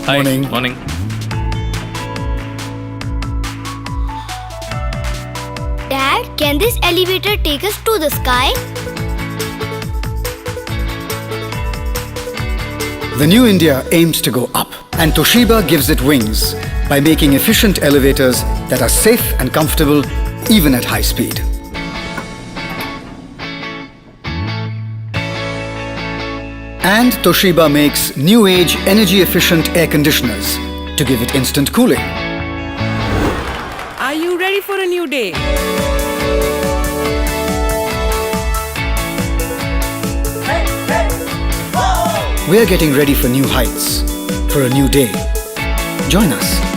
Hi. Morning. Morning. Dad, can this elevator take us to the sky? The new India aims to go up, and Toshiba gives it wings by making efficient elevators that are safe and comfortable even at high speed. And Toshiba makes new age energy efficient air conditioners to give it instant cooling. Are you ready for a new day? We're getting ready for new heights, for a new day. Join us.